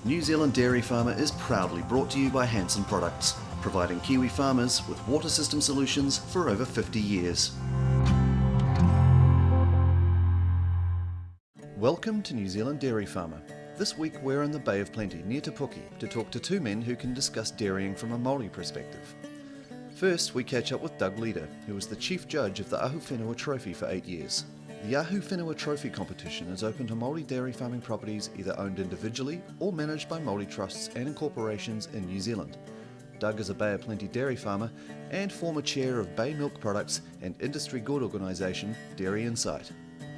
New Zealand Dairy Farmer is proudly brought to you by Hanson Products, providing Kiwi farmers with water system solutions for over 50 years. Welcome to New Zealand Dairy Farmer. This week we're in the Bay of Plenty near Te Puke to talk to two men who can discuss dairying from a Māori perspective. First, we catch up with Doug Leader, who was the chief judge of the Ahuwhenua Trophy for 8 years. The Ahuwhenua Trophy competition is open to Māori dairy farming properties either owned individually or managed by Māori trusts and incorporations in New Zealand. Doug is a Bay of Plenty dairy farmer and former chair of Bay Milk Products and industry good organisation Dairy Insight.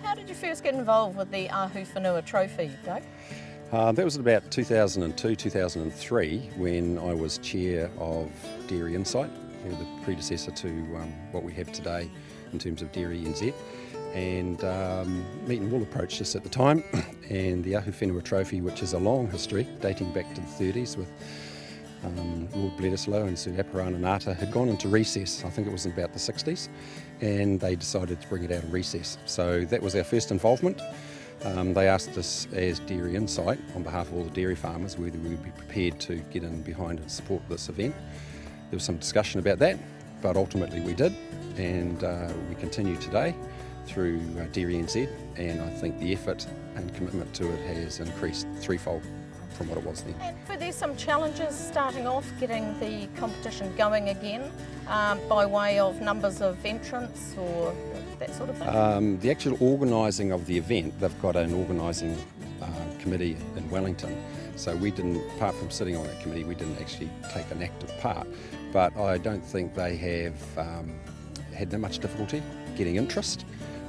How did you first get involved with the Ahuwhenua Trophy, Doug? That was about 2002-2003 when I was chair of Dairy Insight, the predecessor to what we have today in terms of Dairy NZ. And Meat and Wool approached us at the time, and the Ahuwhenua Trophy, which is a long history dating back to the 30s with Lord Bledisloe and Sir Aparana Ngata, had gone into recess. I think it was in about the 60s, and they decided to bring it out of recess. So that was our first involvement. They asked us as Dairy Insight, on behalf of all the dairy farmers, whether we would be prepared to get in behind and support this event. There was some discussion about that, but ultimately we did, and we continue today through Dairy NZ, and I think the effort and commitment to it has increased threefold from what it was then. And were there some challenges starting off getting the competition going again by way of numbers of entrants or that sort of thing? The actual organising of the event, they've got an organising committee in Wellington, so we didn't, apart from sitting on that committee, we didn't actually take an active part, but I don't think they have had that much difficulty getting interest.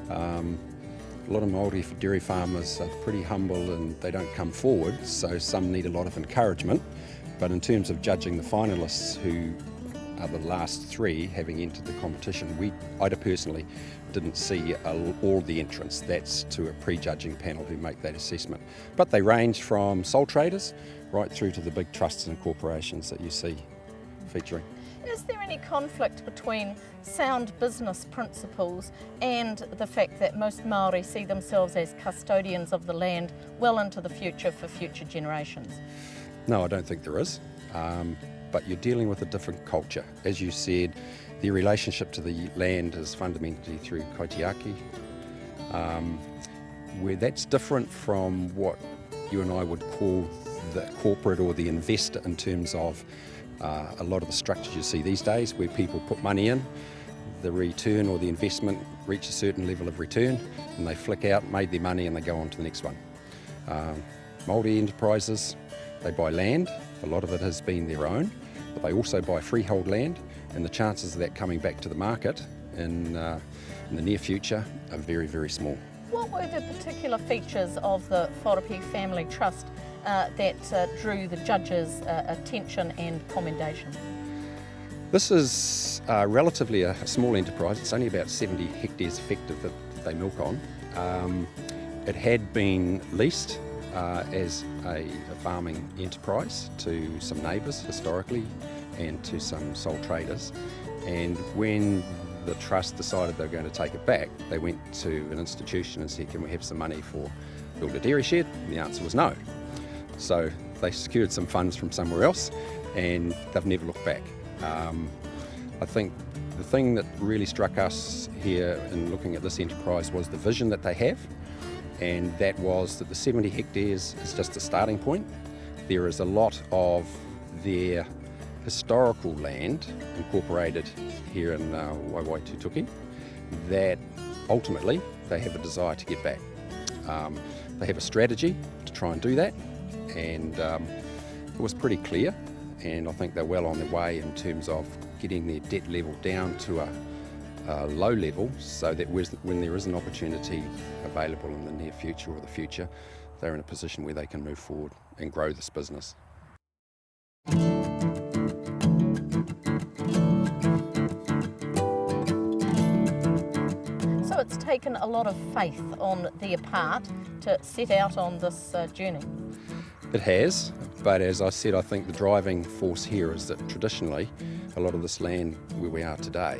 A lot of Māori dairy farmers are pretty humble and they don't come forward, so some need a lot of encouragement. But in terms of judging the finalists, who are the last three having entered the competition, I personally didn't see all the entrants. That's to a prejudging panel who make that assessment. But they range from sole traders right through to the big trusts and corporations that you see featuring. Is there any conflict between sound business principles and the fact that most Māori see themselves as custodians of the land well into the future for future generations? No, I don't think there is, but you're dealing with a different culture. As you said, the relationship to the land is fundamentally through kaitiaki, where that's different from what you and I would call the corporate or the investor in terms of a lot of the structures you see these days, where people put money in, the return or the investment reach a certain level of return, and they flick out, made their money, and they go on to the next one. Māori enterprises, they buy land. A lot of it has been their own, but they also buy freehold land, and the chances of that coming back to the market in the near future are very, very small. What were the particular features of the Wharapi Family Trust that drew the judges' attention and commendation? This is relatively a small enterprise. It's only about 70 hectares effective that they milk on. It had been leased as a farming enterprise to some neighbours historically and to some sole traders. And when the trust decided they were going to take it back, they went to an institution and said, can we have some money for build a dairy shed? And the answer was no. So they secured some funds from somewhere else, and they've never looked back. I think the thing that really struck us here in looking at this enterprise was the vision that they have, and that was that the 70 hectares is just a starting point. There is a lot of their historical land incorporated here in Waiwaitutuki that ultimately they have a desire to get back. They have a strategy to try and do that, and it was pretty clear, and I think they're well on their way in terms of getting their debt level down to a low level, so that when there is an opportunity available in the near future or the future, they're in a position where they can move forward and grow this business. So it's taken a lot of faith on their part to set out on this journey. It has, but as I said, I think the driving force here is that traditionally a lot of this land where we are today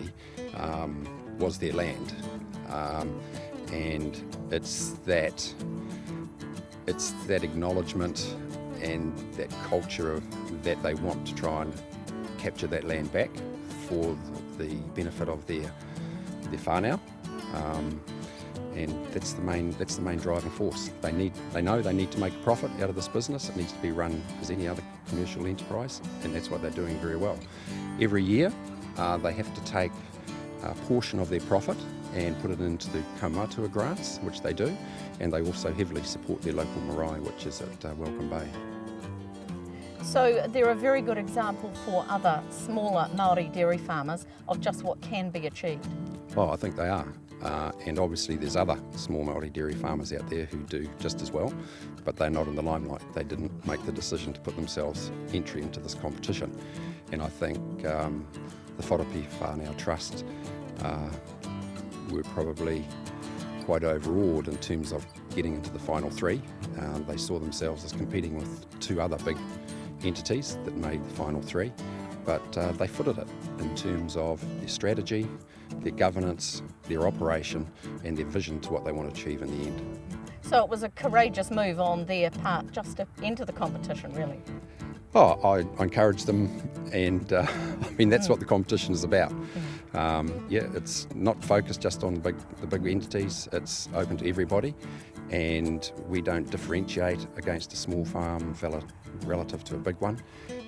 was their land, and it's that acknowledgement and that culture of that they want to try and capture that land back for the benefit of their whānau. And that's the main driving force. They know they need to make a profit out of this business. It needs to be run as any other commercial enterprise, and that's what they're doing very well. Every year, they have to take a portion of their profit and put it into the Kaumatua grants, which they do, and they also heavily support their local marae, which is at Welcome Bay. So they're a very good example for other smaller Māori dairy farmers of just what can be achieved. Oh, I think they are. And obviously there's other small Māori dairy farmers out there who do just as well, but they're not in the limelight. They didn't make the decision to put themselves entry into this competition. And I think the Wharapi Whānau Trust were probably quite overawed in terms of getting into the final three. They saw themselves as competing with two other big entities that made the final three, but they footed it in terms of their strategy, their governance, their operation, and their vision to what they want to achieve in the end. So it was a courageous move on their part just to enter the competition, really. Oh, I encourage them, and I mean that's what the competition is about. Yeah, it's not focused just on the big entities. It's open to everybody, and we don't differentiate against a small farm fella relative to a big one.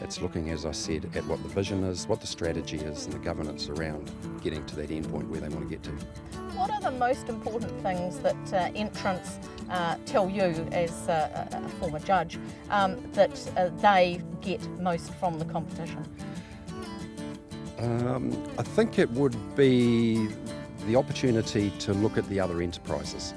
It's looking, as I said, at what the vision is, what the strategy is, and the governance around getting to that end point where they want to get to. What are the most important things that entrants tell you as a former judge that they get most from the competition? I think it would be the opportunity to look at the other enterprises.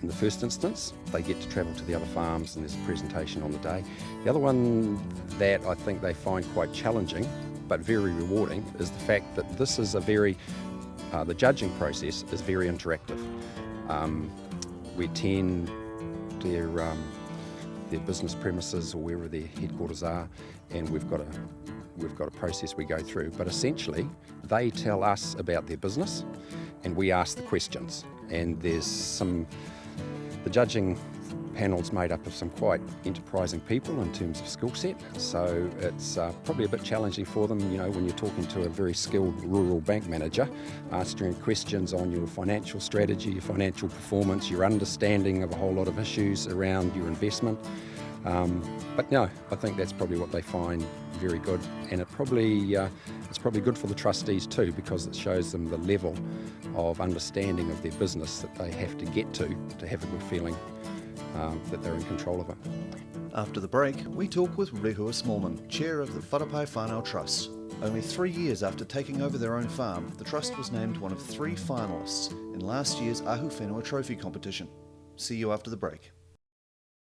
In the first instance, they get to travel to the other farms and there's a presentation on the day. The other one that I think they find quite challenging but very rewarding is the fact that this is the judging process is very interactive. We attend their business premises or wherever their headquarters are, and we've got a process we go through, but essentially they tell us about their business and we ask the questions. And the judging panel's made up of some quite enterprising people in terms of skill set, so it's probably a bit challenging for them, you know, when you're talking to a very skilled rural bank manager, asking questions on your financial strategy, your financial performance, your understanding of a whole lot of issues around your investment. But no, I think that's probably what they find very good, and it's probably good for the trustees too, because it shows them the level of understanding of their business that they have to get to have a good feeling that they're in control of it. After the break, we talk with Rehua Smallman, chair of the Wharapai Whānau Trust. Only 3 years after taking over their own farm, the Trust was named one of 3 finalists in last year's Ahu Whenua Trophy competition. See you after the break.